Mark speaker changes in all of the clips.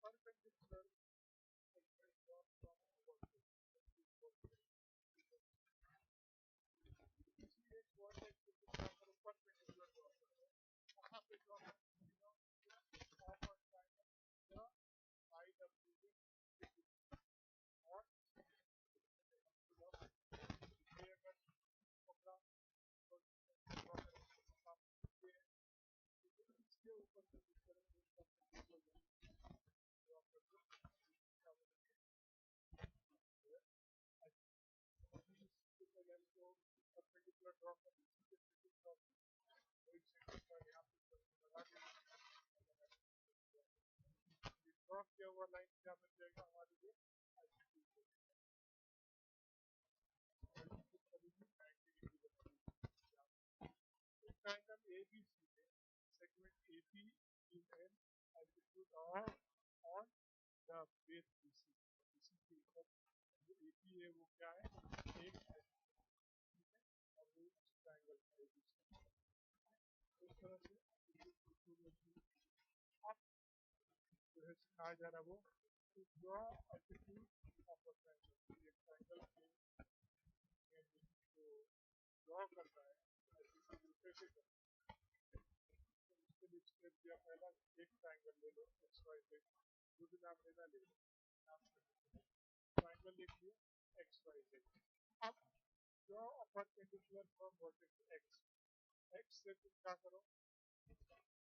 Speaker 1: perpendicular segment drawn from vertex. किसी एक vertex को क्या करो, परपेंडिकुलर ड्रॉ करो, कहाँ पे ड्रॉ करो, ऑपर ट्रायंगल या आई डब्ल्यू के और ये अगर पकड़ा तो ड्रॉ करो, इसके ऊपर से इस तरह से परपेंडिकुलर ड्रॉ कर दो, क्या बोलेंगे परपेंडिकुलर ड्रॉ कर दो, एक सेकंड का यहाँ पे लगा के ड्रॉ किया हुआ लाइन क्या बन जाएगा हमारे लिए, ट्रायंगल ABC में segment AP in an altitude of on the base BC, BC के ऊपर जो AP है वो क्या है, एक और वो ट्रायंगल है ABC। इस तरह से अब जो है सिखाया जा रहा है वो draw altitude of a triangle, एक ट्रायंगल के जो ड्रॉ कर रहा है अल्टीट्यूड कैसे करना है, उसके लिए स्टेप दिया पहला, एक ट्रायंगल ले लो एक्स वाई जेड, जो भी नाम लेना ले लो, नाम ट्रायंगल लिख लिया एक्स वाई जेड। अब draw a perpendicular from vertex x, x से तुम क्या करो,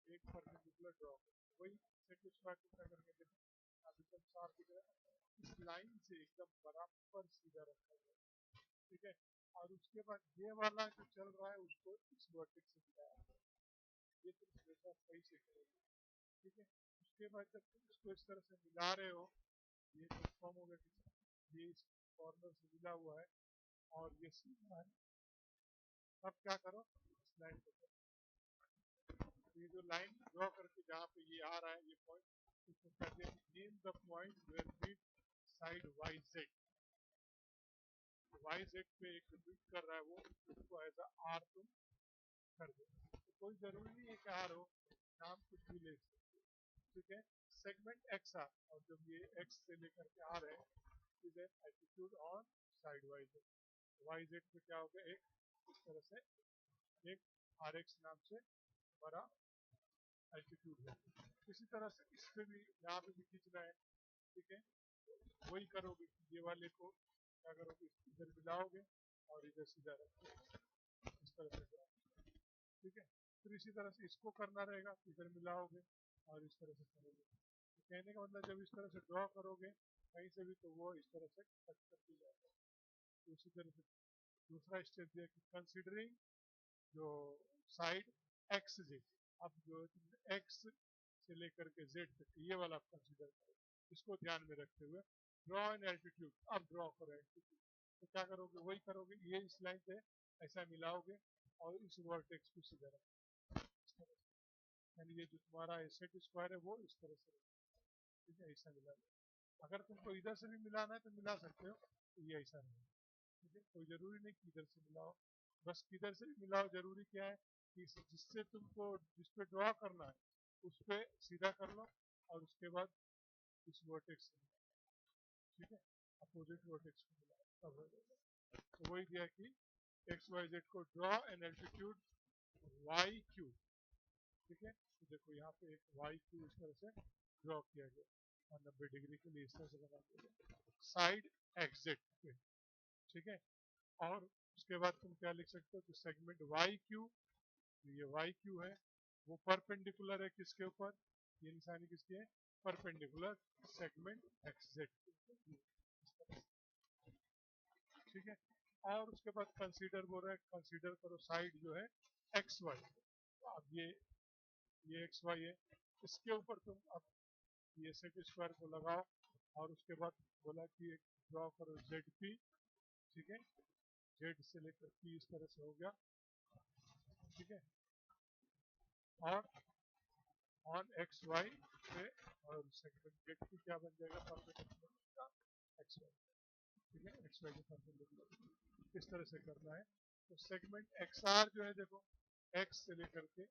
Speaker 1: एक परपेंडिकुलर ड्रॉ करो, वही सेट स्क्वायर को क्या करके देखो, अभी तक साफ दिख रहा है, इस लाइन से एकदम बराबर सीधा रखा हुआ है, ठीक है, और उसके बाद ये वाला जो चल रहा है उसको इस वर्टेक्स से मिलाया, ये तुम हमेशा सही से करोगे, ठीक है। उसके बाद जब तुम इसको इस तरह से मिला रहे हो, ये कंफर्म हो गया कि ये इस कॉर्नर से मिला हुआ है और ये सीधा है, अब क्या करो इस लाइन को, ये जो लाइन ड्रॉ करके जहाँ पे ये आ रहा है ये पॉइंट, इसको कहते हैं name the point where meet side Y Z, Y Z पे एक मीट कर रहा है वो, उसको एज आर तुम कर दो, तो कोई जरूरी नहीं है कि आर हो, नाम कुछ भी ले सकते, ठीक है। सेगमेंट एक्स आर, और जब ये एक्स से लेकर के आ रहे हैं is an altitude on side Y Z पे क्या हो गया, एक इस तरह से एक आर एक्स नाम से बड़ा एल्टीट्यूड है, इसी तरह से इस पे भी यहाँ पे भी खींचना है, ठीक है, वही करोगे, ये वाले को क्या करोगे, इधर मिलाओगे और इधर सीधा रखोगे, इस तरह से जाओ, ठीक है, फिर इसी तरह से इसको करना रहेगा, इधर मिलाओगे और इस तरह से करोगे, तो कहने का मतलब जब इस तरह से ड्रॉ करोगे कहीं से भी तो वो इस तरह से कट करके जाएगा, तो इसी तरह से दूसरा स्टेप दिया कि कंसिडरिंग जो साइड एक्स जेड, अब जो एक्स से लेकर के जेड तक ये वाला कंसिडर करो, इसको ध्यान में रखते हुए ड्रॉ एन एल्टीट्यूड, अब ड्रॉ करो एल्टीट्यूड, तो क्या करोगे, वही करोगे, ये इस लाइन से ऐसा मिलाओगे और इस वर्टेक्स को सीधा रखोगे, इस तरह से, यानी ये जो तुम्हारा सेट स्क्वायर है वो इस तरह से, ठीक है, ऐसा मिला लो, अगर तुमको इधर से भी मिलाना है तो मिला सकते हो, तो ये ऐसा नहीं, ठीक है, कोई जरूरी नहीं कि इधर से मिलाओ, बस किधर से भी मिलाओ, जरूरी क्या है कि जिससे तुमको जिस पे ड्रॉ करना है उस पे सीधा कर लो और उसके बाद इस वर्टेक्स से, ठीक है, अपोजिट वर्टेक्स को मिलाओ तब हो जाएगा, तो वही दिया कि एक्स वाई जेड को draw an altitude Y Q, ठीक है, तो देखो यहाँ पे एक वाई क्यू इस तरह से ड्रॉ किया गया और 90 डिग्री के लिए इस तरह से बना दिया गया साइड एक्जेड पे, ठीक है, और उसके बाद तुम क्या लिख सकते हो कि सेगमेंट वाई क्यू, ये वाई क्यू है वो परपेंडिकुलर है किसके ऊपर, ये निशानी किसकी है, परपेंडिकुलर सेगमेंट एक्स जेड, ठीक है, और उसके बाद कंसीडर बोल रहा है, कंसीडर करो साइड जो है एक्स वाई, अब ये एक्स वाई है, इसके ऊपर तुम अब ये सेट स्क्वायर को लगाओ और उसके बाद बोला कि एक ड्रॉ करो जेड पी, ठीक है, जेड से लेकर पी इस तरह से हो गया, ठीक है, और ऑन एक्स वाई पे और सेगमेंट जेड पी क्या बन जाएगा, परपेंडिकुलर का एक्स वाई, ठीक है, एक्स वाई के परपेंडिकुलर, इस तरह से करना है, तो सेगमेंट एक्स आर जो है देखो एक्स से लेकर के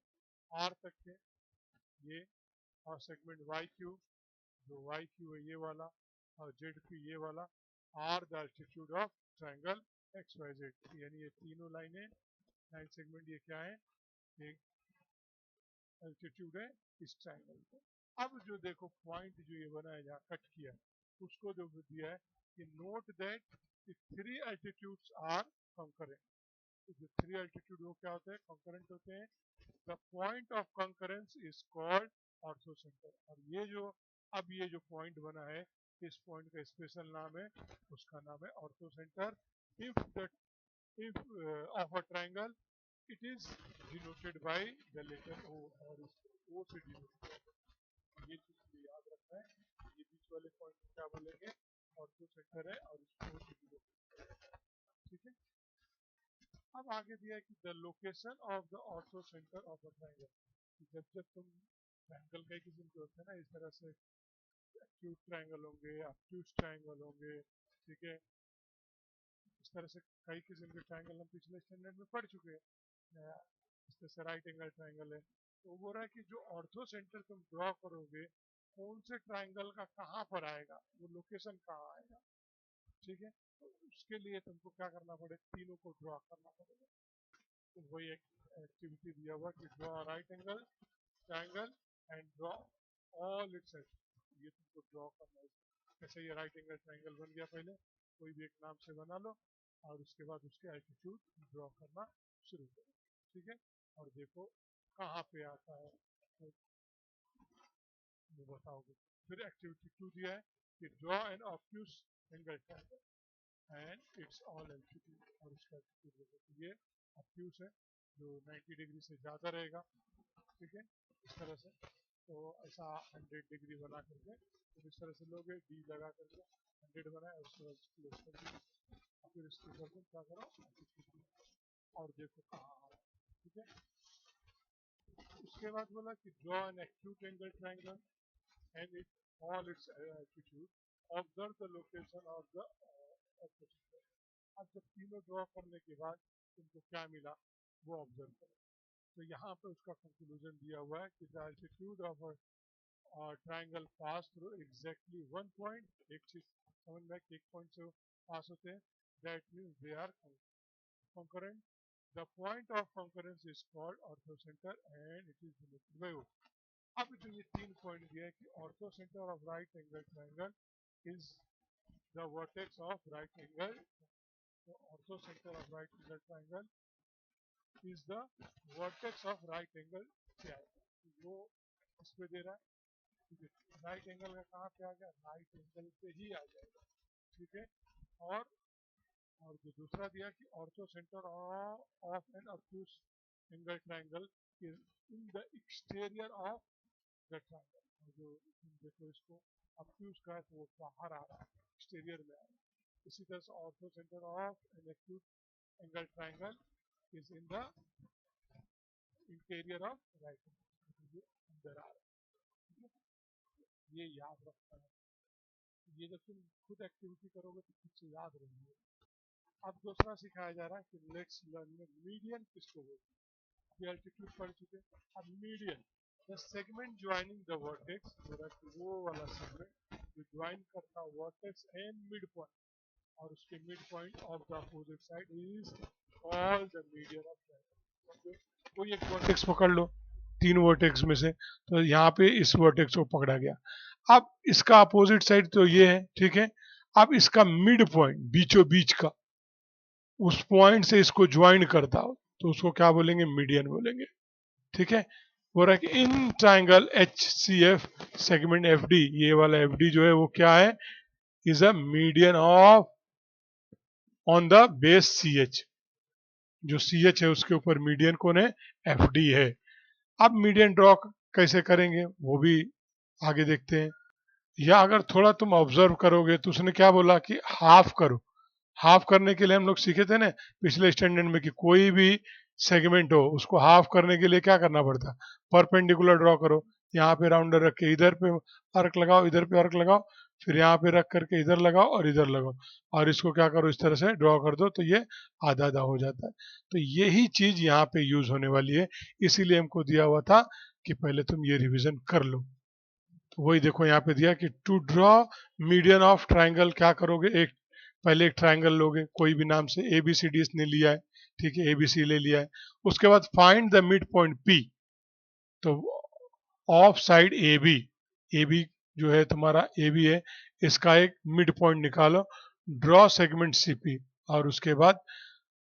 Speaker 1: आर तक के ये, और सेगमेंट वाई क्यू जो वाई क्यू है ये वाला और जेड पी ये वाला are the altitude of triangle X Y Z, यानी ये तीनों लाइनें लाइन सेगमेंट ये क्या है, एक एल्टीट्यूड है इस ट्रायंगल का। अब जो देखो पॉइंट जो ये बना है जहाँ कट किया है उसको जो दिया है कि note that three altitudes are concurrent. तो जो थ्री एल्टीट्यूड वो क्या होते हैं, कंकरेंट होते हैं। The point of concurrence is called ortho centre. और ये जो अब ये जो पॉइंट बना है इस पॉइंट का स्पेशल नाम है, उसका नाम है ortho centre. If the if of a triangle it is denoted by the letter O, और इसको ओ से डिनोट, ये चीज याद रखना है। ये बीच वाले पॉइंट को क्या बोलेंगे, ऑर्थो सेंटर है, और इसको ओ से डिनोट, ठीक है। अब आगे दिया है कि the location of the orthocentre of the triangle. जब जब तुम ट्रायंगल कई किस्म के होते हैं ना, इस तरह से एक्यूट ट्रायंगल होंगे, ऑब्ट्यूज ट्रायंगल होंगे, ठीक है। इस तरह से कई किस्म के ट्रायंगल हम पिछले स्टैंडर्ड में पढ़ चुके हैं। इस तरह से राइट एंगल ट्रायंगल है, तो वो बोल रहा है कि जो ऑर्थो सेंटर तुम ड्रॉ करोगे कौन से ट्रायंगल का कहाँ पर आएगा, वो लोकेशन कहाँ आएगा, ठीक है। तो उसके लिए तुमको क्या करना पड़ेगा, तीनों को ड्रॉ करना पड़ेगा। तो वही एक एक्टिविटी दिया हुआ कि draw right angle triangle and draw all it's altitude, ये तुमको ड्रॉ करना है। जैसे ये राइट एंगल ट्रायंगल बन गया, पहले कोई भी एक नाम से बना लो और उसके बाद उसके एल्टीट्यूड ड्रॉ करना शुरू करो, ठीक है। और देखो कहाँ पे आता है तो वो बताओगे। फिर एक्टिविटी 2 दिया है कि draw an obtuse angle triangle and it's all altitude, और उसका एल्टीट्यूड देखो तो ये ऑब्ट्यूज है जो 90 डिग्री से ज़्यादा रहेगा, ठीक है, इस तरह से। तो ऐसा 100 डिग्री बना करके तो इस तरह से लोगे, डी लगा करके 100 बनाए, उसके बाद क्लोज कर दिया, फिर इसके ऊपर तुम क्या करो और देखो कहाँ आ रहा है, ठीक है। उसके बाद बोला कि draw an acute angle triangle and it all it's altitude, observe the location of the object. अब जब तीनों ड्रॉ करने के बाद तुमको क्या मिला वो ऑब्जर्व करो। तो यहाँ पे उसका कंक्लूजन दिया हुआ है कि the altitude of triangle pass through exactly one point, एक चीज समझ में एक पॉइंट से पास होते हैं, that means they are concurrent. The point of concurrence is called orthocenter and it is denoted by O. अब जो ये तीन पॉइंट दिया है कि orthocenter of right angle triangle is the vertex of right angle. So orthocenter of right angle triangle is the vertex of right angle triangle. वो इस पे दे रहा है, राइट एंगल का कहाँ पे आ गया, राइट एंगल पे ही आ जाएगा, ठीक है। और जो दूसरा दिया कि orthocentre of an obtuse angle triangle is in the exterior of the triangle, जो देखो इसको ऑब्ट्यूज का है तो वो बाहर आ रहा है, एक्सटीरियर में आ रहा है। इसी तरह से ortho centre of N acute angle triangle is in the interior of right angle, ये अंदर आ रहा है, ये याद रखना है। ये जब तुम खुद एक्टिविटी करोगे तो खुद से याद रहेंगे। अब दूसरा सिखाया जा रहा है कि लेट्स लर्न मीडियन किसको बोलते हैं, ये एल्टीट्यूड पढ़ चुके। अब median the segment joining the vertex, वो वाला सेगमेंट जो ज्वाइन करता वर्टेक्स एंड मिड पॉइंट, और उसके mid point of the opposite side is called the median of triangle. कोई एक वर्टेक्स पकड़ लो तीन वर्टेक्स में से, तो यहाँ पे इस वर्टेक्स को पकड़ा गया। अब इसका अपोजिट साइड तो ये है, ठीक है। अब इसका मिड पॉइंट बीचों बीच का, उस पॉइंट से इसको ज्वाइन करता हो तो उसको क्या बोलेंगे, मीडियन बोलेंगे, ठीक है। वो रहा कि in triangle H C F segment F D, ये वाला एफ डी जो है वो क्या है, is a median of on the base C H, जो सी एच है उसके ऊपर मीडियन कौन है, एफ डी है। अब मीडियन ड्रॉ कैसे करेंगे वो भी आगे देखते हैं। या अगर थोड़ा तुम ऑब्जर्व करोगे तो उसने क्या बोला कि हाफ करो। हाफ करने के लिए हम लोग सीखे थे ना पिछले स्टैंडर्ड में कि कोई भी सेगमेंट हो उसको हाफ करने के लिए क्या करना पड़ता, परपेंडिकुलर ड्रॉ करो। यहाँ पे राउंडर रख के इधर पे अर्क लगाओ, इधर पे अर्क लगाओ, फिर यहाँ पे रख करके इधर लगाओ और इधर लगाओ, और इसको क्या करो इस तरह से ड्रॉ कर दो तो ये आधा आधा हो जाता है। तो यही चीज यहाँ पे यूज होने वाली है, इसीलिए हमको दिया हुआ था कि पहले तुम ये रिविजन कर लो। वही देखो यहाँ पे दिया कि to draw median of triangle क्या करोगे, एक पहले एक ट्राइंगल लोगे कोई भी नाम से, ए बी सी डी इसने लिया है, ठीक है, ए बी सी ले लिया है। उसके बाद find the mid point P, तो of side A B, A B जो है तुम्हारा ए बी है, इसका एक मिड पॉइंट निकालो, ड्रॉ सेगमेंट सी पी। और उसके बाद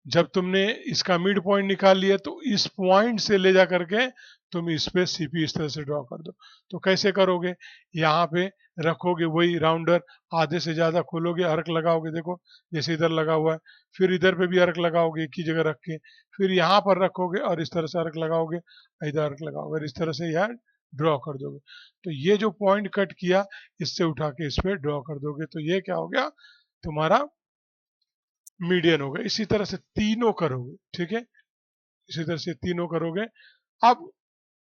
Speaker 1: जब तुमने इसका मिड पॉइंट निकाल लिया तो इस पॉइंट से ले जा करके तुम इस पे सीपी इस तरह से ड्रॉ कर दो। तो कैसे करोगे, यहाँ पे रखोगे वही राउंडर, आधे से ज्यादा खोलोगे, अर्क लगाओगे, देखो जैसे इधर लगा हुआ है, फिर इधर पे भी अर्क लगाओगे एक ही जगह रख के, फिर यहाँ पर रखोगे और इस तरह से अर्क लगाओगे, इधर अर्क लगाओगे और इस तरह से यह ड्रॉ कर दोगे। तो ये जो पॉइंट कट किया इससे उठा के इस पे ड्रॉ कर दोगे, तो ये क्या हो गया तुम्हारा मीडियन होगा। इसी तरह से तीनों करोगे, ठीक है, इसी तरह से तीनों करोगे। अब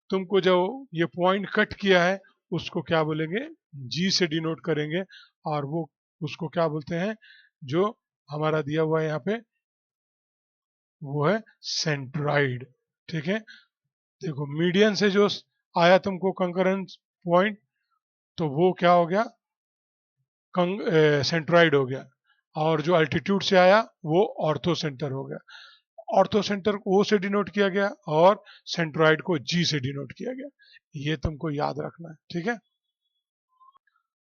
Speaker 1: तुमको जो ये पॉइंट कट किया है उसको क्या बोलेंगे, जी से डिनोट करेंगे, और वो उसको क्या बोलते हैं, जो हमारा दिया हुआ है यहाँ पे वो है सेंट्राइड, ठीक है। देखो मीडियन से जो आया तुमको कंकरेंस पॉइंट, तो वो क्या हो गया, सेंट्राइड हो गया, और जो अल्टीट्यूड से आया वो ऑर्थो सेंटर हो गया। ऑर्थो सेंटर को ओ से डिनोट किया गया और सेंट्रॉइड को जी से डिनोट किया गया। ये तुमको याद रखना है, ठीक है।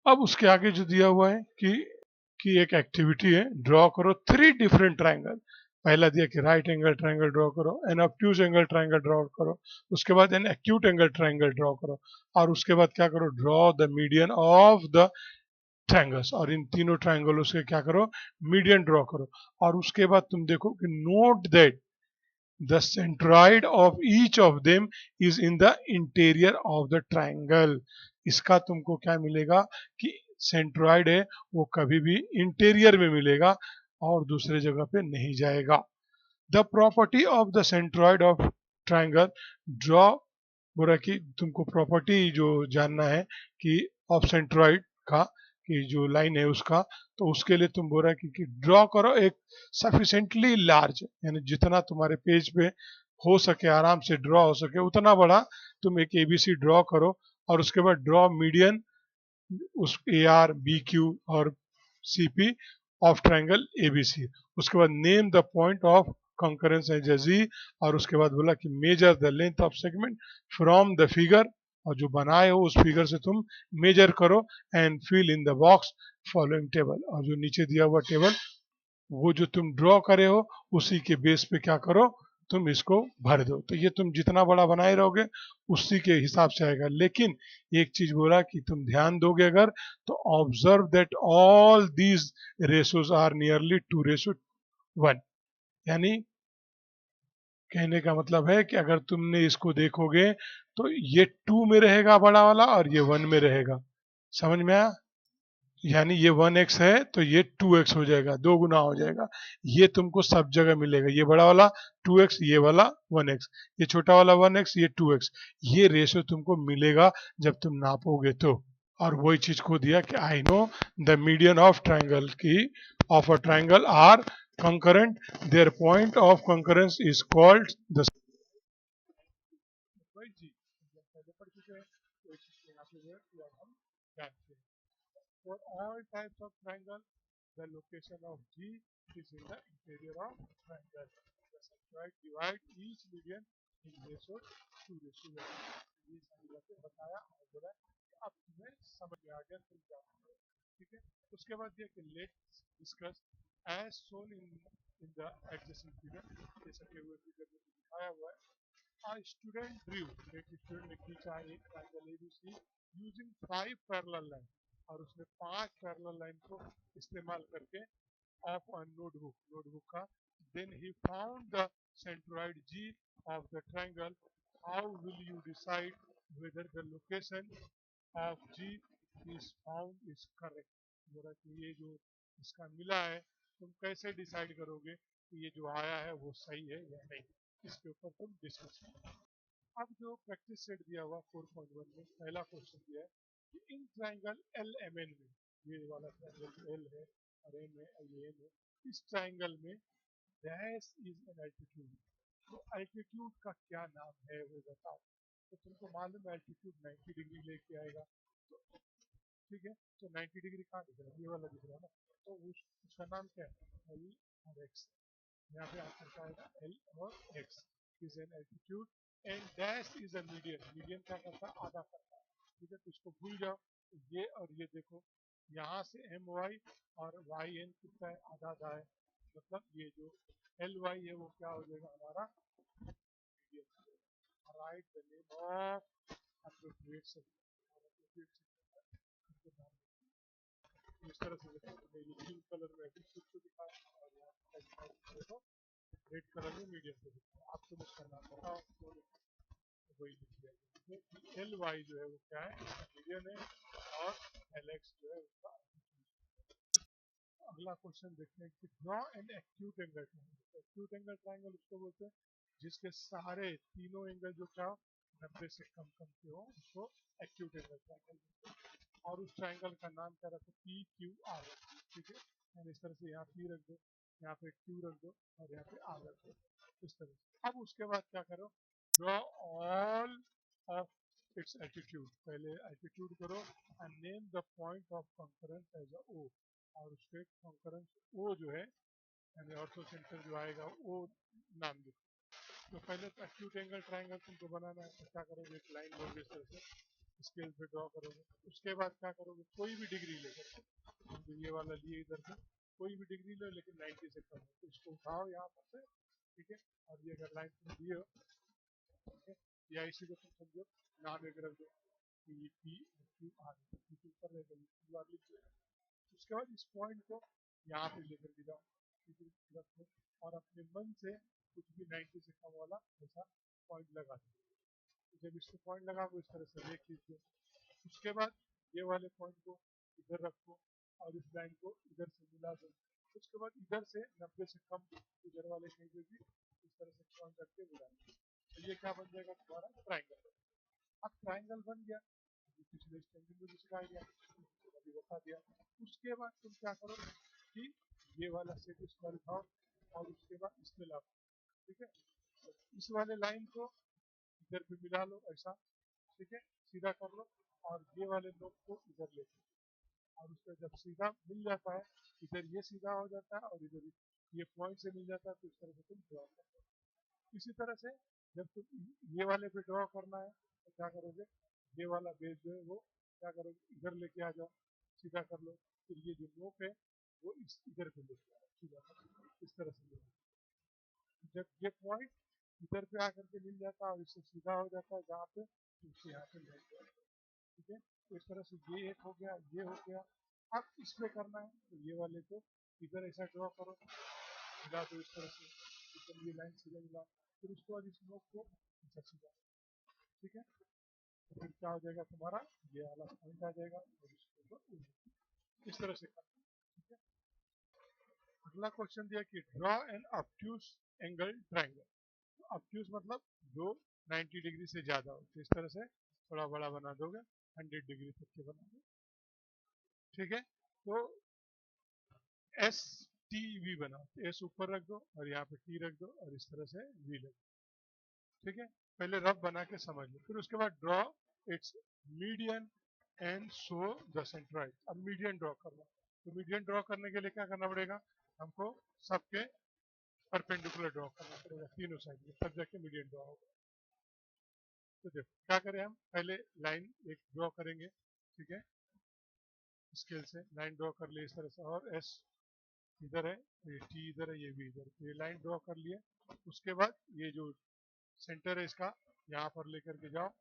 Speaker 1: अब उसके आगे जो दिया हुआ है कि एक एक्टिविटी है, ड्रॉ करो थ्री डिफरेंट ट्राइंगल। पहला दिया कि राइट एंगल ट्राइंगल ड्रॉ करो, an obtuse angle triangle draw करो, उसके बाद an acute angle triangle draw करो, और उसके बाद क्या करो, draw the median of the triangles, और इन तीनों ट्रायंगलों से क्या करो, मीडियन ड्रॉ करो। और उसके बाद तुम देखो कि note that the centroid of each of them is in the interior of the triangle। इसका तुमको क्या मिलेगा कि सेंट्रॉइड है वो कभी भी इंटीरियर में मिलेगा और दूसरे जगह पे नहीं जाएगा। The property of the centroid of triangle, draw, बोला कि तुमको प्रॉपर्टी जो जानना है कि ऑफ सेंट्रॉइड का, कि जो लाइन है उसका, तो उसके लिए तुम बोल रहा है कि ड्रॉ करो एक सफिशेंटली लार्ज, यानी जितना तुम्हारे पेज पे हो सके, आराम से ड्रॉ हो सके उतना बड़ा तुम एक एबीसी ड्रॉ करो। और उसके बाद ड्रॉ मीडियन उस ए आर बी क्यू और C P of triangle ABC. उसके बाद name the point of concurrence as G, और उसके बाद बोला कि measure the length of segment from the figure, और जो बनाए हो उस फिगर से तुम मेजर करो, and fill in the box following table, और जो नीचे दिया हुआ टेबल वो जो तुम ड्रॉ करे हो उसी के बेस पे क्या करो, तुम इसको भर दो। तो ये तुम जितना बड़ा बनाए रहोगे उसी के हिसाब से आएगा। लेकिन एक चीज बोला कि तुम ध्यान दोगे अगर, तो observe that all these ratios are nearly 2:1। यानी कहने का मतलब है कि अगर तुमने इसको देखोगे तो ये 2 में रहेगा बड़ा वाला और ये 1 में रहेगा, समझ में आया। यानी ये 1x है तो ये 2x हो जाएगा, दो गुना हो जाएगा। ये तुमको सब जगह मिलेगा, ये बड़ा वाला 2x, ये वाला 1x, ये छोटा वाला 1x, ये 2x। ये रेशो तुमको मिलेगा जब तुम नापोगे तो। और वही चीज को दिया कि I know the median of triangle की, of a triangle are concurrent, their point of concurrence is called the, वही चीज पहले पढ़ चुके हैं, वही चीज यहाँ पे जो है वो अब हम जानते हैं। For all types of triangle, the location of G is in the interior of triangle. The centroid divide each median in ratio 2:1। ये सारी बातें बताया और बोला कि अब तुम्हें समझ में आ गया, तुम जानते हो, ठीक है। उसके बाद ये कि let's discuss as shown in the adjacent figure, जैसा कि हुए फिगर में दिखाया हुआ है। A student drew, एक स्टूडेंट ने खींचा एक triangle A B C using 5 parallel line, और उसने 5 पैरेलल लाइन को इस्तेमाल करके ऑफ ऑन नोटबुक का, then he found the centroid G of the triangle. How will you decide whether the location of G is found is correct. बोला कि ये जो इसका मिला है तुम कैसे डिसाइड करोगे कि ये जो आया है वो सही है या नहीं, इसके ऊपर तुम डिस्कस करो। अब जो प्रैक्टिस सेट दिया हुआ 4.1 में पहला क्वेश्चन दिया है कि in triangle L M N में, ये वाला ट्राइंगल एल है और एम है और ये एन है, इस ट्राइंगल में डैश इज एन एल्टीट्यूड, तो एल्टीट्यूड का क्या नाम है वो बताओ। तो तुमको मालूम है एल्टीट्यूड 90 डिग्री लेके आएगा, तो ठीक है। तो 90 डिग्री कहाँ दिख रहा है, ये वाला दिख रहा है ना, तो उसका नाम क्या है, एल और एक्स। यहाँ पे आपको आएगा एल और x is an altitude and dash is a median. Median क्या करता है, आधा करता है, ठीक है। तो इसको भूल जाओ, ये और ये देखो, यहाँ से एम वाई और वाई एन कितना है, आधा आधा है, मतलब ये जो एल वाई है वो क्या हो जाएगा हमारा median. Right the name of appropriate section, और अप्रोप्रिएट सेक्शन इस तरह से देखो, ये ब्लू कलर में एल्टीट्यूड को दिखा और यहाँ देखो रेड कलर में मीडियम को दिखा। आप तुम उसका नाम बताओ, तो वही लिख दिया। एल वाई जो है वो क्या है, मीडियन है, और एल एक्स जो है उसका। अगला क्वेश्चन देखते हैं कि draw an acute angle triangle. Acute angle triangle उसको बोलते हैं जिसके सारे तीनों एंगल जो क्या हो 90 से कम कम के हो, उसको एक्यूट एंगल ट्राइंगल बोलते हैं। और उस ट्राइंगल का नाम क्या रखो, पी क्यू आर, ठीक है। यानी इस तरह से यहाँ पी रख दो, यहाँ पे क्यू रख दो और यहाँ पे आर रख दो, इस तरह से। अब उसके बाद क्या करो, draw all of its altitude. पहले एल्टीट्यूड करो and name the point of concurrence as a O, और उसके कॉन्करेंस ओ जो है यानी ऑर्थो सेंटर जो आएगा वो नाम दो। तो पहले तो एक्यूट एंगल ट्राइंगल तुमको बनाना है, तो क्या करोगे, एक लाइन लोगे इस तरह से, स्केल पे ड्रॉ करोगे। उसके बाद क्या करोगे, कोई भी डिग्री लेकर, तो ये वाला लिए इधर से, कोई भी डिग्री लो लेकिन 90 से कम है, तो इसको उठाओ यहाँ पर से, ठीक है। और ये अगर लाइन तुम दिए हो, ठीक है, या इसी को तुम समझो नाम एक रख दो कि ये पी क्यू आर, ऊपर रहेगा क्यू आर लिख दो। उसके बाद इस पॉइंट को यहाँ पे लेकर के जाओ, रखो, और अपने मन से कुछ भी 90 से कम वाला ऐसा पॉइंट लगा दो। जब इसको पॉइंट लगाओ इस तरह से देख लीजिए। उसके बाद ये वाले पॉइंट को इधर रखो और इस लाइन को इधर से मिला दो। उसके बाद इधर से 90 से कम इधर वाले कहीं पे भी इस तरह से पॉइंट रख के मिला दो। तो ये क्या बन जाएगा तुम्हारा ट्राइंगल। अब ट्राइंगल बन गया, पिछले स्टेंडिंग में भी सिखा दिया, अभी बता दिया। उसके बाद तुम क्या करो कि ये वाला सेट स्क्वायर उठाओ और उसके बाद इसमें लाओ, ठीक है। तो इस वाले लाइन को इधर पे मिला लो ऐसा, ठीक है, सीधा कर लो, और ये वाले लोग को इधर ले लो, और उसका जब सीधा मिल जाता है, इधर ये सीधा हो जाता है और इधर ये पॉइंट से मिल जाता है, तो इस तरह से तुम ड्रॉ कर लो। इसी तरह से जब तुम ये वाले पे ड्रॉ करना है तो क्या करोगे, ये वाला बेस जो है वो क्या करोगे, इधर लेके आ जाओ, सीधा कर लो। फिर ये जो नोक है वो इस इधर पे लेके आओ, सीधा कर लो, इस तरह से ले लो। जब ये पॉइंट इधर पे आकर के मिल जाता है और इससे सीधा हो जाता है जहाँ पे, तो इसे यहाँ पे ले जाओ, ठीक है। तो इस तरह से ये एक हो गया, ये हो गया। अब इस पे करना है तो ये वाले को इधर ऐसा ड्रॉ करो, मिला दो इस तरह से, एकदम ये लाइन सीधा मिला। फिर उसके बाद इस नोक को ऐसा सीधा, ठीक है। तो फिर क्या हो जाएगा तुम्हारा, ये वाला पॉइंट आ जाएगा और इसके ऊपर इस तरह से करना, ठीक है। अगला क्वेश्चन दिया कि draw an obtuse angle triangle. Obtuse मतलब जो 90 डिग्री से ज्यादा हो, तो इस तरह से थोड़ा बड़ा बना दोगे, 100 डिग्री तक के बना दो, ठीक है। तो एस टी वी बनाओ, एस ऊपर रख दो और यहाँ पे टी रख दो और इस तरह से वी रख दो, ठीक है। पहले रफ बना के समझ लो। फिर उसके बाद draw its median and show the centroid. अब मीडियन ड्रॉ करना, तो मीडियन ड्रॉ करने के लिए क्या करना पड़ेगा, हमको सबके परपेंडिकुलर ड्रॉ करना पड़ेगा तीनों साइड में, तब जाके मीडियन ड्रॉ होगा। तो देखो क्या करें, हम पहले लाइन एक ड्रॉ करेंगे, ठीक है, स्केल से लाइन ड्रॉ कर लिए इस तरह से, और एस इधर है, ये टी इधर है, ये भी इधर, तो ये लाइन ड्रॉ कर लिए। उसके बाद ये जो सेंटर है इसका यहाँ पर लेकर के जाओ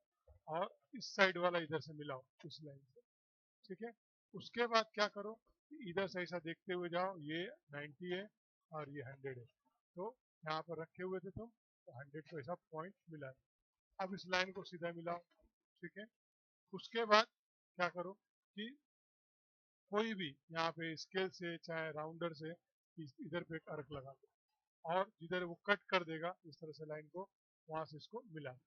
Speaker 1: और इस साइड वाला इधर से मिलाओ इस लाइन से, ठीक है। उसके बाद क्या करो, इधर से ऐसा देखते हुए जाओ, ये 90 है और ये 100 है, तो यहाँ पर रखे हुए थे तुम, तो 100 को ऐसा पॉइंट मिला। अब इस लाइन को सीधा मिलाओ, ठीक है। उसके बाद क्या करो कि कोई भी यहाँ पे स्केल से चाहे राउंडर से इधर पे एक अर्क लगा दो, और जिधर वो कट कर देगा इस तरह से लाइन को, वहां से इसको मिला दो,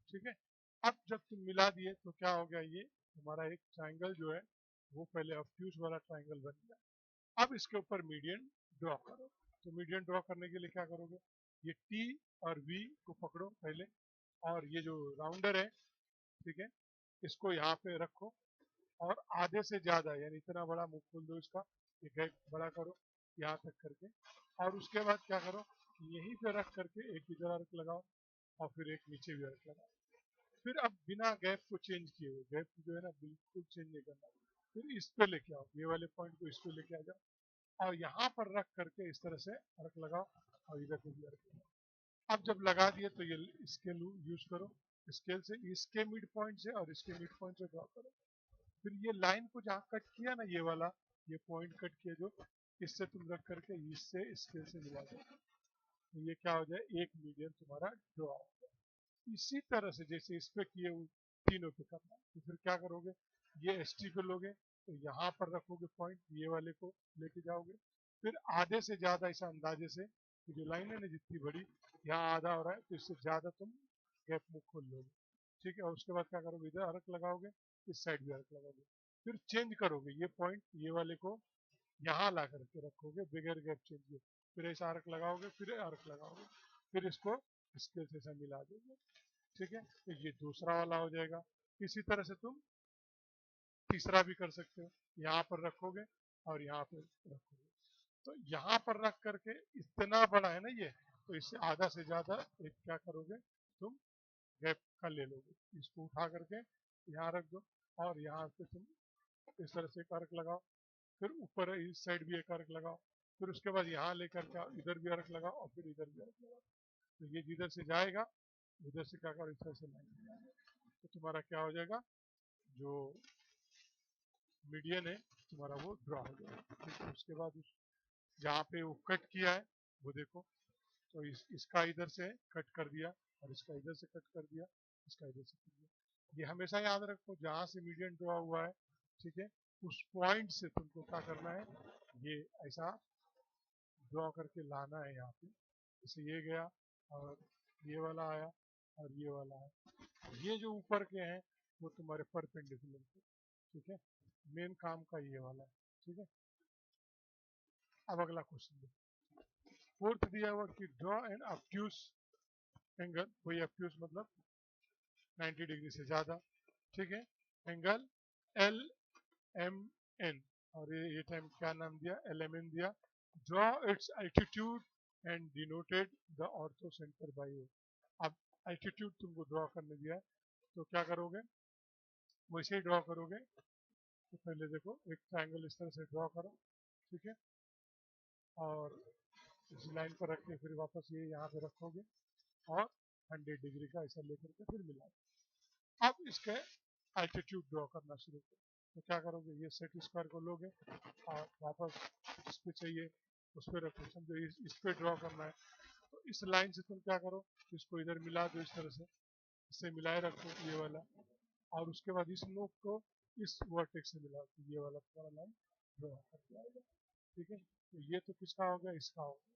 Speaker 1: ठीक है। अब जब तुम मिला दिए तो क्या हो गया, ये हमारा एक ट्राइंगल जो है वो पहले ऑब्ट्यूज वाला ट्राइंगल बन गया। अब इसके ऊपर मीडियन ड्रॉ करो। तो मीडियन ड्रॉ करने के लिए क्या करोगे, ये टी और वी को पकड़ो पहले, और ये जो राउंडर है, ठीक है, इसको यहाँ पे रखो और आधे से ज्यादा यानी इतना बड़ा मुंह खोल दो इसका, ये गैप बड़ा करो यहाँ तक करके, और उसके बाद क्या करो, यहीं पे रख करके एक इधर अर्क लगाओ और फिर एक नीचे भी अर्क लगाओ। फिर अब बिना गैप को चेंज किए हुए, गैप जो है ना बिल्कुल चेंज नहीं करना, फिर इस पे लेके आओ, ये वाले पॉइंट को इस पे लेके आ जाओ और यहाँ पर रख करके इस तरह से अर्क लगाओ और इधर पे भी अर्क लगाओ। अब जब लगा दिए तो ये स्केल यूज करो, स्केल से इसके मिड पॉइंट से और इसके मिड पॉइंट से ड्रॉ करो। फिर ये लाइन को जहाँ कट किया ना, ये वाला ये पॉइंट कट किया जो, इससे तुम रख करके इससे स्केल से मिला दो, तो ये क्या हो जाए, एक मीडियन तुम्हारा ड्रॉ हो जाए। इसी तरह से जैसे इस पे किए तीनों पे करना, तो फिर क्या करोगे, ये एस टी पे लोगे तो यहाँ पर रखोगे पॉइंट, ये वाले को लेके जाओगे, फिर आधे से ज्यादा ऐसा अंदाजे से कि जो लाइन है ना जितनी बड़ी, यहाँ आधा हो रहा है तो इससे ज्यादा तुम गैप मुख खोल लोगे, ठीक है। और उसके बाद क्या करोगे, इधर अर्क लगाओगे, इस साइड भी अर्क लगाओगे, फिर चेंज करोगे ये पॉइंट, ये वाले को यहाँ ला करके रखोगे बगैर गैप चेंज किए, फिर ऐसा अर्क लगाओगे, फिर अर्क लगाओगे, फिर इसको इसके जैसा मिला दोगे, ठीक है। तो ये दूसरा वाला हो जाएगा। इसी तरह से तुम तीसरा भी कर सकते हो, यहाँ पर रखोगे और यहाँ पर रखोगे, तो यहाँ पर रख करके इतना बड़ा है ना ये, तो इससे आधा से ज्यादा एक क्या करोगे तुम, गैप का ले लोगे, इसको उठा करके यहाँ रख दो और यहाँ पे तुम इस तरह से एक अर्क लगाओ, फिर ऊपर इस साइड भी एक अर्क लगाओ, फिर उसके बाद यहाँ लेकर के इधर भी अर्क लगाओ और फिर इधर भी अर्क लगाओ, तो ये जिधर से जाएगा उधर से क्या करो, इस तरह से लाइन, तो तुम्हारा क्या हो जाएगा, जो मीडियन है तुम्हारा वो ड्रॉ हो जाएगा। ठीक है, उसके बाद जहाँ पे वो कट किया है वो देखो, तो इसका इधर से कट कर दिया और इसका इधर से कट कर दिया, इसका इधर से कर दिया। ये हमेशा याद रखो, जहाँ से मीडियन ड्रॉ हुआ है, ठीक है, उस पॉइंट से तुमको क्या करना है, ये ऐसा ड्रॉ करके लाना है यहाँ पे, जैसे ये गया और ये वाला आया और ये वाला आया, ये जो ऊपर के हैं वो तुम्हारे परपेंडिकुलर थे, ठीक है, मेन काम का ये वाला है, ठीक है। अब अगला क्वेश्चन देखो, फोर्थ दिया हुआ कि ड्रॉ एन ऑब्ट्यूज एंगल, कोई ऑब्ट्यूज मतलब 90 डिग्री से ज्यादा, ठीक है, एंगल एल एम एन, और ये टाइम क्या नाम दिया, एल एम एन दिया, draw its altitude and denoted the orthocentre by O. अब एल्टीट्यूड तुमको ड्रॉ करने दिया है, तो क्या करोगे, वैसे ही ड्रॉ करोगे, तो पहले देखो एक ट्रायंगल इस तरह से ड्रॉ करो, ठीक है, और इस लाइन पर रख के फिर वापस ये यहाँ पे रखोगे और 100 डिग्री का ऐसा लेकर के फिर मिला। अब इसके एल्टीट्यूड ड्रॉ करना शुरू करो, तो क्या करोगे, ये सेट स्क्वायर को लोगे और वापस इस पे चाहिए उस पर रखो, समझो इस पे ड्रॉ करना है, तो इस लाइन से तुम क्या करो, इसको इधर मिला दो इस तरह से, इससे मिलाए रखो ये वाला, और उसके बाद इस नोक को इस वर्टेक्स से मिला दो, ये वाला पूरा लाइन ड्रॉ कर जाएगा, ठीक है। तो ये तो किसका हो गया, इसका हो गया।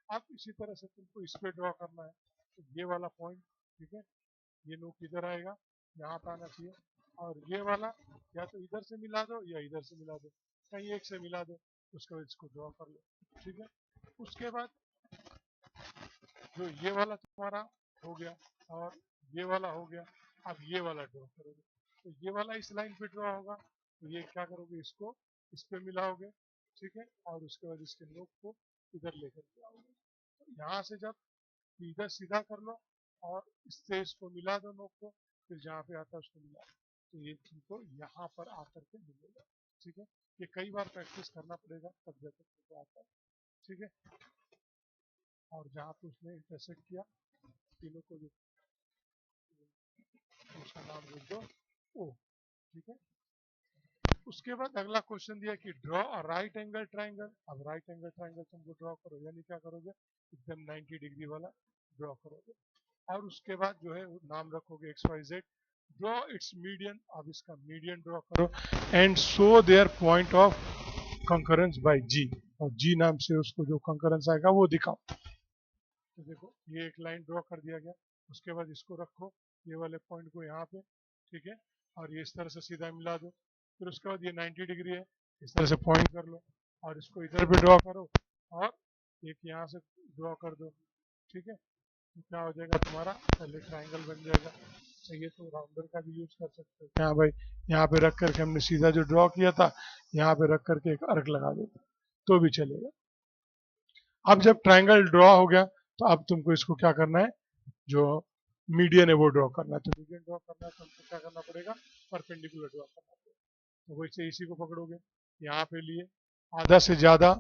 Speaker 1: अब इसी तरह से तुमको इस पे ड्रॉ करना है, तो ये वाला पॉइंट, ठीक है, ये नोक इधर आएगा, यहाँ पे आना चाहिए, और ये वाला या तो इधर से मिला दो या इधर से मिला दो, कहीं एक से मिला दो, उसके बाद इसको ड्रॉ कर लो, ठीक है। उसके बाद जो ये वाला तुम्हारा हो गया और ये वाला हो गया, अब ये वाला ड्रॉ करोगे, तो ये वाला इस लाइन पे ड्रॉ होगा, तो ये क्या करोगे, इसको इस पे मिलाओगे, ठीक है, और उसके बाद इसके नोक को इधर लेकर के आओगे, तो यहाँ से जब इधर सीधा कर लो और इससे इसको मिला दो नोक को, फिर जहाँ पे आता है उसको मिला, तो ये तुमको यहाँ पर आकर के मिलेगा, ठीक है। ये कई बार प्रैक्टिस करना पड़ेगा तब जाकर तुमको आता है, ठीक है। और जहाँ पे उसने इंटरसेक्ट किया तीनों को, जो उसका नाम लिख दो ओ, ठीक है। उसके बाद अगला क्वेश्चन दिया कि draw a right angle triangle. अब राइट एंगल ट्राइंगल तुमको ड्रॉ करो, यानी क्या करोगे, एकदम 90 डिग्री वाला ड्रॉ करोगे, और उसके बाद जो है नाम रखोगे x Y z, draw its median, अब इसका मीडियन ड्रॉ करो, and show their point of concurrence by G, और जी नाम से उसको जो कंकरेंस आएगा वो दिखाओ। तो देखो ये एक लाइन ड्रॉ कर दिया गया, उसके बाद इसको रखो ये वाले पॉइंट को यहाँ पे, ठीक है, और ये इस तरह से सीधा मिला दो, फिर उसके बाद ये 90 डिग्री है, इस तरह से पॉइंट कर लो और इसको इधर भी ड्रॉ करो और एक यहाँ से ड्रॉ कर दो, ठीक है। तो क्या हो जाएगा तुम्हारा, पहले ट्राइंगल बन जाएगा। चाहिए तो राउंडर का भी यूज कर सकते हो। हाँ भाई, यहाँ पे रख करके हमने सीधा जो ड्रॉ किया था यहाँ पे रख करके एक अर्क लगा देते तो भी चलेगा। अब जब ट्राइंगल ड्रॉ हो गया तो अब तुमको इसको क्या करना है, जो मीडियन है वो ड्रॉ करना है। तो मीडियन ड्रॉ करना है तो हमको क्या करना पड़ेगा, परपेंडिकुलर ड्रॉ करना पड़ेगा। तो वैसे इसी को पकड़ोगे, यहाँ पे लिए आधा से ज़्यादा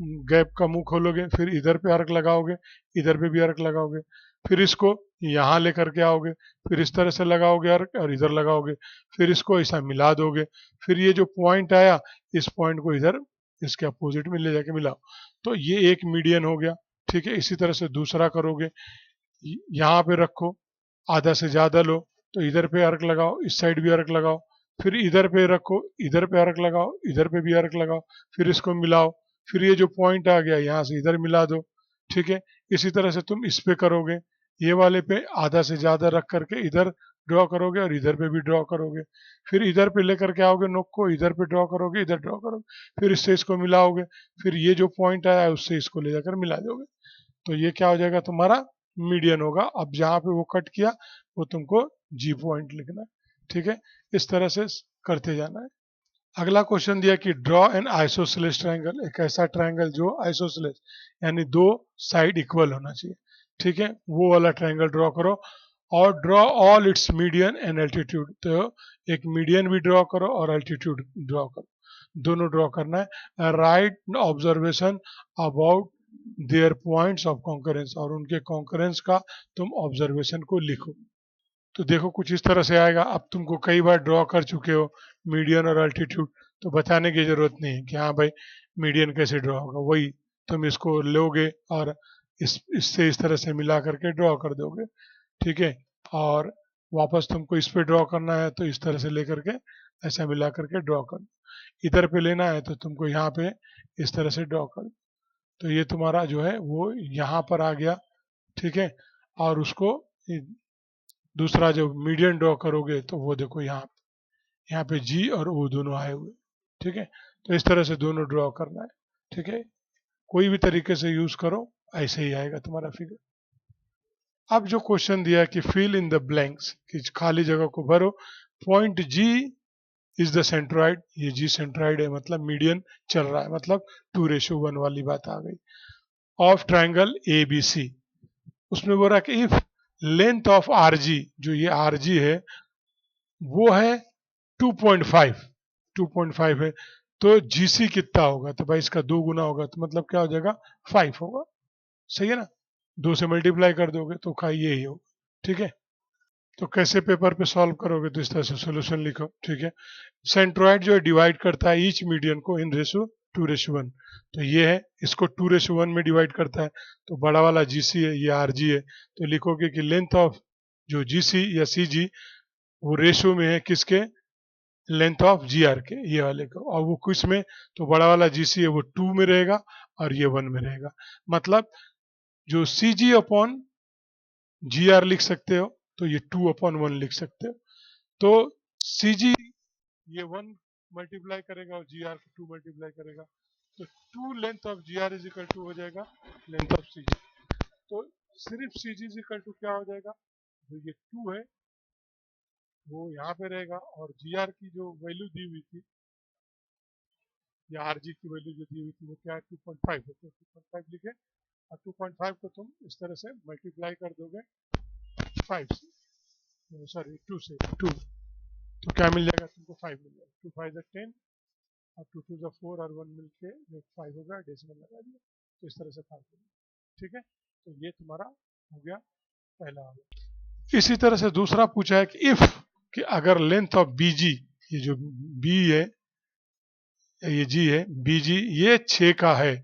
Speaker 1: गैप का मुंह खोलोगे, फिर इधर पे अर्क लगाओगे, इधर पे भी अर्क लगाओगे, फिर इसको यहाँ लेकर के आओगे, फिर इस तरह से लगाओगे अर्क और इधर लगाओगे, फिर इसको ऐसा मिला दोगे, फिर ये जो पॉइंट आया इस पॉइंट को इधर इसके अपोजिट में ले जाके मिलाओ। तो ये एक मीडियन हो गया। ठीक है, इसी तरह से दूसरा करोगे, यहाँ पे रखो, आधा से ज़्यादा लो, तो इधर पे अर्क लगाओ, इस साइड भी अर्क लगाओ, फिर इधर पे रखो, इधर पे अर्क लगाओ, इधर पे भी अर्क लगाओ, फिर इसको मिलाओ, फिर ये जो पॉइंट आ गया यहाँ से इधर मिला दो। ठीक है, इसी तरह से तुम इस पे करोगे, ये वाले पे आधा से ज़्यादा रख करके इधर ड्रॉ करोगे और इधर पे भी ड्रॉ करोगे, फिर इधर पे लेकर के आओगे नोक को, इधर पे ड्रॉ करोगे, इधर ड्रॉ करोगे, फिर इससे इसको मिलाओगे, फिर ये जो पॉइंट आया है उससे इसको ले जाकर मिला दोगे। तो ये क्या हो जाएगा तुम्हारा, मीडियन होगा। अब जहाँ पे वो कट किया वो तुमको जी पॉइंट लिखना है। ठीक है, इस तरह से करते जाना है। अगला क्वेश्चन दिया कि ड्रॉ एन आइसोसेलेस ट्रायंगल, एक ऐसा ट्रायंगल जो आइसोसेलेस यानी दो साइड इक्वल होना चाहिए। ठीक है, वो वाला ट्रायंगल ड्रॉ करो और draw all it's median and altitude. तो एक मीडियन भी ड्रॉ करो और एल्टीट्यूड ड्रॉ करो, दोनों ड्रॉ करना है। Right observation about their points of concurrence, और उनके कॉन्करेंस का तुम ऑब्जर्वेशन को लिखो। तो देखो कुछ इस तरह से आएगा। अब तुमको कई बार ड्रॉ कर चुके हो मीडियन और अल्टीट्यूड, तो बताने की जरूरत नहीं है कि हाँ भाई मीडियन कैसे ड्रॉ होगा, वही तुम इसको लोगे और इससे इस तरह से मिला करके ड्रॉ कर दोगे। ठीक है, और वापस तुमको इस पे ड्रॉ करना है तो इस तरह से लेकर के ऐसा मिला करके ड्रॉ कर, इधर पे लेना है तो तुमको यहाँ पे इस तरह से ड्रॉ कर। तो ये तुम्हारा जो है वो यहाँ पर आ गया। ठीक है, और उसको दूसरा जो मीडियन ड्रॉ करोगे तो वो देखो यहाँ पे जी और ओ दोनों आए हुए। ठीक है, तो इस तरह से दोनों ड्रॉ करना है। ठीक है, कोई भी तरीके से यूज करो, ऐसे ही आएगा तुम्हारा फिगर। अब जो क्वेश्चन दिया है कि फिल इन द ब्लैंक्स, कि खाली जगह को भरो। Point G is the centroid, ये जी सेंट्रॉइड है, मतलब मीडियन चल रहा है, मतलब 2:1 वाली बात आ गई। Of triangle A B C, उसमें बोल रहा है कि if length of R G, जो ये आर जी है वो है 2.5, 2.5 है, तो जीसी कितना होगा, तो भाई इसका 2 गुना होगा, तो मतलब क्या हो जाएगा 5 होगा। सही है ना, 2 से मल्टीप्लाई कर दोगे तो का यही होगा। ठीक है, तो कैसे पेपर पे सॉल्व करोगे, तो इस तरह से सोल्यूशन लिखो। ठीक है, सेंट्रॉइड जो है डिवाइड करता है ईच मीडियन को इन रेशो 2:1, तो ये है, इसको 2:1 में डिवाइड करता है, तो बड़ा वाला जीसी है, ये आरजी है, तो लिखोगे कि लेंथ ऑफ जो जीसी या सीजी वो रेशो में है किसके, लेंथ ऑफ जी आर के, ये वाले को, और वो किस में, तो बड़ा वाला जीसी है वो 2 में रहेगा और ये 1 में रहेगा। मतलब जो सी जी अपॉन जी आर लिख सकते हो तो ये 2/1 लिख सकते हो। तो सी जी ये 1 मल्टीप्लाई करेगा और जी आर को 2 मल्टीप्लाई करेगा, तो 2 length of G R is equal to हो जाएगा लेंथ ऑफ सी जी। तो सिर्फ C G is equal to क्या हो जाएगा, जो ये 2 है वो यहाँ पे रहेगा, और जी आर की जो वैल्यू दी हुई थी या आर जी की वैल्यू जो दी हुई थी वो क्या है 2.5 है, तो 2.5 लिखे, और 2.5 को तुम इस तरह से मल्टीप्लाई कर दोगे 5 से, सॉरी 2 से, 2, तो क्या मिल जाएगा तुमको 5 मिल जाएगा, 2 5 10 और 2 2 4 और 1 मिल के जो 5 होगा डेसिमल लगा दिया, तो इस तरह से 5 होगा। ठीक है, तो ये तुम्हारा हो गया पहला वाला। इसी तरह से दूसरा पूछा है कि इफ, कि अगर लेंथ ऑफ बी जी, ये जो बी है ये जी है, बी जी ये 6 का है,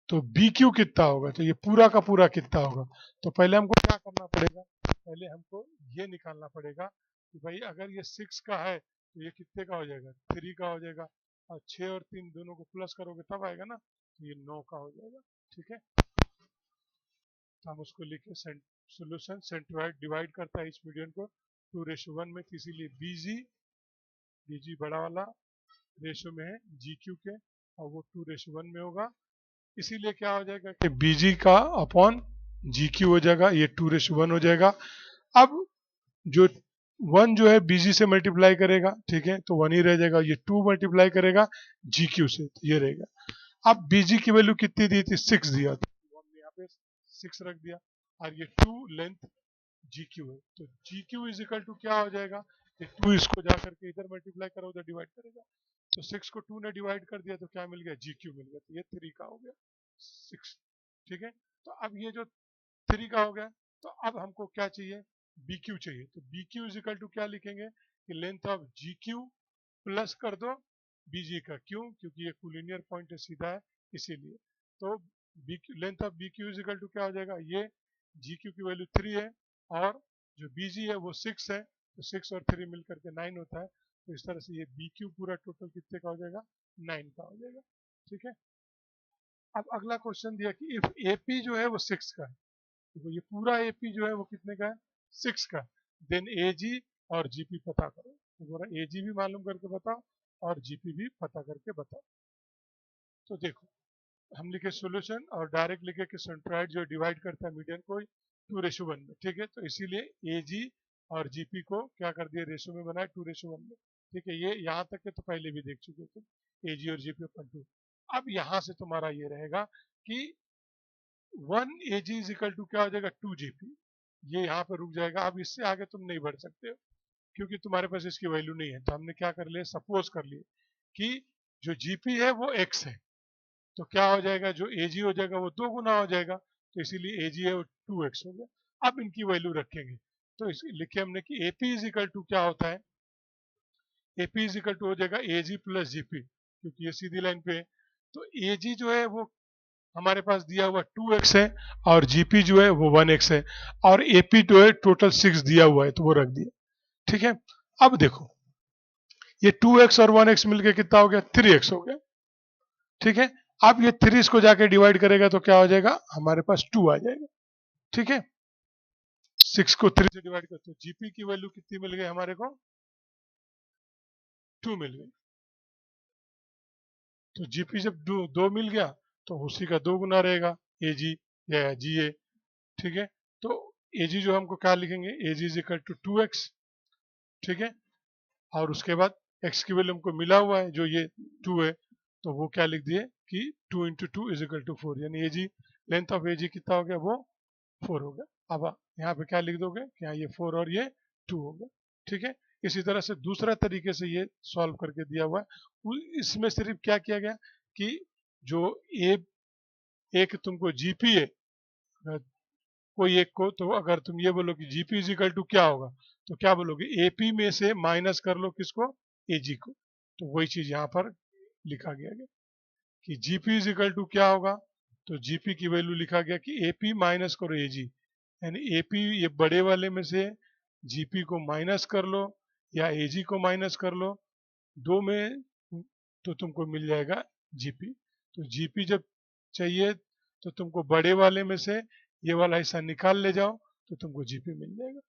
Speaker 1: तो बी क्यू कितना होगा, तो ये पूरा का पूरा कितना होगा। तो पहले हमको क्या करना पड़ेगा, पहले हमको ये निकालना पड़ेगा कि भाई अगर ये 6 का है तो ये कितने का हो जाएगा, 3 का हो जाएगा, और 6 और 3 दोनों को प्लस करोगे तब आएगा ना, तो ये 9 का हो जाएगा। ठीक है, तो हम उसको लिखे सोल्यूशन, सेंट्रोइड डिवाइड करता है इस मीडियन को 2:1 में, इसीलिए बीजी बड़ा वाला रेशो में है जी क्यू के, और वो 2:1 में होगा, इसीलिए क्या हो जाएगा कि बीजी का अपॉन जी क्यू हो जाएगा, ये 2:1 हो जाएगा। अब जो 1 जो है बीजी से मल्टीप्लाई करेगा, ठीक है, तो 1 ही रह जाएगा। ये 2 मल्टीप्लाई करेगा जी क्यू से, तो ये रहेगा। अब बीजी की वैल्यू कितनी दी थी, 6 दिया था, तो हमने यहाँ पे 6 रख दिया। और ये 2 लेंथ जी क्यू है, तो G Q is equal to क्या हो जाएगा, ये 2 इसको जा करके इधर मल्टीप्लाई करो, उधर डिवाइड करेगा, तो 6 को 2 ने डिवाइड कर दिया, तो क्या मिल गया, जी क्यू मिल गया, तो ये 3 का हो गया 6, ठीक है। तो अब ये जो 3 का हो गया, तो अब हमको क्या चाहिए, बी क्यू चाहिए, तो B Q is equal to क्या लिखेंगे कि length of G Q plus कर दो बीजी का, क्यों, क्योंकि ये कोलिनियर पॉइंट है, सीधा है, इसीलिए। तो length of B Q is equal to क्या हो जाएगा, ये जी क्यू की वैल्यू 3 है, और जो बीजी है वो 6 है, तो 6 और 3 मिलकर के 9 होता है, तो इस तरह से ये बी क्यू पूरा टोटल कितने का हो जाएगा, 9 का हो जाएगा, ठीक है। अब अगला क्वेश्चन दिया कि इफ एपी जो है वो 6 का है, तो ये पूरा एपी जो है वो कितने का है, 6 का, देन एजी और जीपी पता करो, तो बोला एजी भी मालूम करके बताओ और जीपी भी पता करके बताओ। तो देखो, हम लिखे सॉल्यूशन और डायरेक्ट लिखे कि सेंट्रॉइड जो डिवाइड करता है मीडियन को 2:1 में, ठीक है, तो इसीलिए एजी और जीपी को क्या कर दिया, रेशो में बनाए 2:1 में, ठीक है। ये यहाँ तक के तो पहले भी देख चुके थे, एजी और जीपी अपन 2। अब यहाँ से तुम्हारा ये रहेगा कि 1 AG इज इक्वल टू क्या हो जाएगा, 2 GP, ये यहाँ पर रुक जाएगा। अब इससे आगे तुम नहीं बढ़ सकते हो, क्योंकि तुम्हारे पास इसकी वैल्यू नहीं है। तो हमने क्या कर लिया, सपोज कर लिए कि जो जीपी है वो x है, तो क्या हो जाएगा, जो एजी हो जाएगा वो 2 गुना हो जाएगा, तो इसीलिए एजी है वो 2x हो गया। अब इनकी वैल्यू रखेंगे, तो इस लिखे हमने कि एपी इज इक्वल टू क्या होता है, एपी इज इक्वल टू हो जाएगा एजी प्लस जीपी, क्योंकि ये सीधी लाइन पे है। तो एजी जो है वो हमारे पास दिया हुआ 2x है, और जीपी जो है वो 1x है, और एपी जो है टोटल 6 दिया हुआ है, तो वो रख दिया, ठीक है। अब देखो, ये 2x और 1x मिलके कितना हो गया, 3x हो गया, ठीक है। अब ये 3 इसको जाके डिवाइड करेगा तो क्या हो जाएगा, हमारे पास 2 आ जाएगा, ठीक है। 6 को 3 से डिवाइड कर, तो जीपी की वैल्यू कितनी मिल गई हमारे को, 2 मिल गई। तो जीपी जब 2 मिल गया, तो उसी का 2 गुना रहेगा एजी या जीए, ठीक है। तो एजी जो हमको क्या लिखेंगे, एजी इज इक्वल टू 2x, ठीक है। और उसके बाद x की वैल्यू हमको मिला हुआ है जो ये 2 है, तो वो क्या लिख दिए कि 2 इंटू 2 इज इक्वल टू 4, यानी एजी, लेंथ ऑफ एजी कितना हो गया, वो 4 हो गया। अब यहाँ पे क्या लिख दोगे कि हाँ ये 4 और ये 2 हो गया, ठीक है। इसी तरह से दूसरा तरीके से ये सॉल्व करके दिया हुआ है। इसमें सिर्फ क्या किया गया कि जो ए एक तुमको जीपी है, कोई एक को, तो अगर तुम ये बोलो कि जीपी इज इक्वल टू क्या होगा, तो क्या बोलोगे, एपी में से माइनस कर लो किसको, एजी को, तो वही चीज यहाँ पर लिखा गया कि जीपी इज इक्वल टू क्या होगा, तो जीपी की वैल्यू लिखा गया कि एपी माइनस करो एजी, यानी एपी ये बड़े वाले में से जीपी को माइनस कर लो या एजी को माइनस कर लो, दो में, तो तुमको मिल जाएगा जीपी। तो जीपी जब चाहिए तो तुमको बड़े वाले में से ये वाला हिस्सा निकाल ले जाओ, तो तुमको जीपी मिल जाएगा।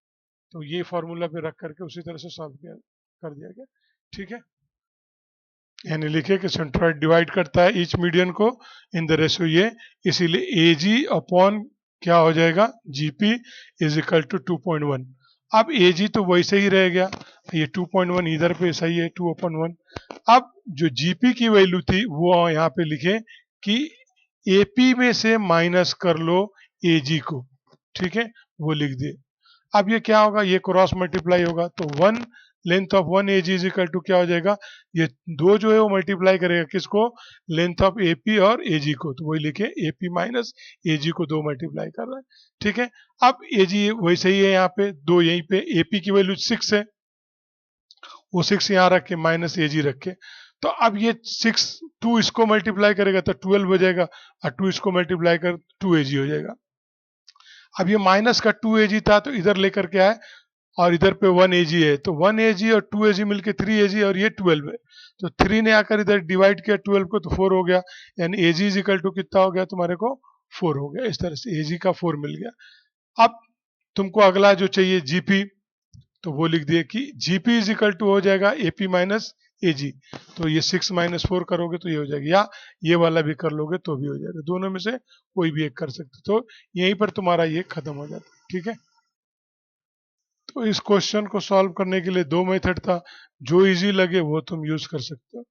Speaker 1: तो ये फॉर्मूला पे रख करके उसी तरह से सॉल्व किया कर दिया गया, ठीक है। यानी लिखे कि सेंट्रॉइड डिवाइड करता है ईच मीडियन को इन द रेशियो ये, इसीलिए एजी अपॉन क्या हो जाएगा, जीपी इज इक्वल टू 2.1। अब एजी तो वैसे ही रह गया, ये 2.1 इधर पे सही है, 2/1। अब जो जीपी की वैल्यू थी वो यहाँ पे लिखे कि एपी में से माइनस कर लो एजी को, ठीक है, वो लिख दिए। अब ये क्या होगा, ये क्रॉस मल्टीप्लाई होगा, तो 1 length of 1 A G is equal to क्या हो जाएगा, ये 2 जो है वो मल्टीप्लाई करेगा किसको, लेंथ ऑफ एपी और एजी को, तो वही लिखे एपी माइनस एजी को 2 मल्टीप्लाई कर रहा है, ठीक है। अब एजी वैसे ही है, यहाँ पे 2 यहीं पे, एपी की वैल्यू 6 है, वो 6 यहाँ रख के माइनस एजी रख के, तो अब ये 6 2 इसको मल्टीप्लाई करेगा तो 12 हो जाएगा, और 2 इसको मल्टीप्लाई कर 2 एजी हो जाएगा। अब ये माइनस का 2 एजी था, तो इधर लेकर के आए, और इधर पे 1 एजी है, तो 1 एजी और 2 एजी मिलके 3 एजी, और ये 12 है, तो 3 ने आकर इधर डिवाइड किया 12 को, तो 4 हो गया, यानी एजी इज इक्वल टू कितना हो गया तुम्हारे को, 4 हो गया। इस तरह से एजी का 4 मिल गया। अब तुमको अगला जो चाहिए जीपी, तो वो लिख दिए कि जीपी इज इक्वल टू हो जाएगा एपी माइनस एजी। तो ये 6 माइनस 4 करोगे तो ये हो जाएगा, या ये वाला भी कर लोगे तो भी हो जाएगा, दोनों में से कोई भी एक कर सकते हो। तो यहीं पर तुम्हारा ये खत्म हो जाता है। ठीक है, तो इस क्वेश्चन को सॉल्व करने के लिए दो मेथड था, जो इजी लगे वो तुम यूज कर सकते हो।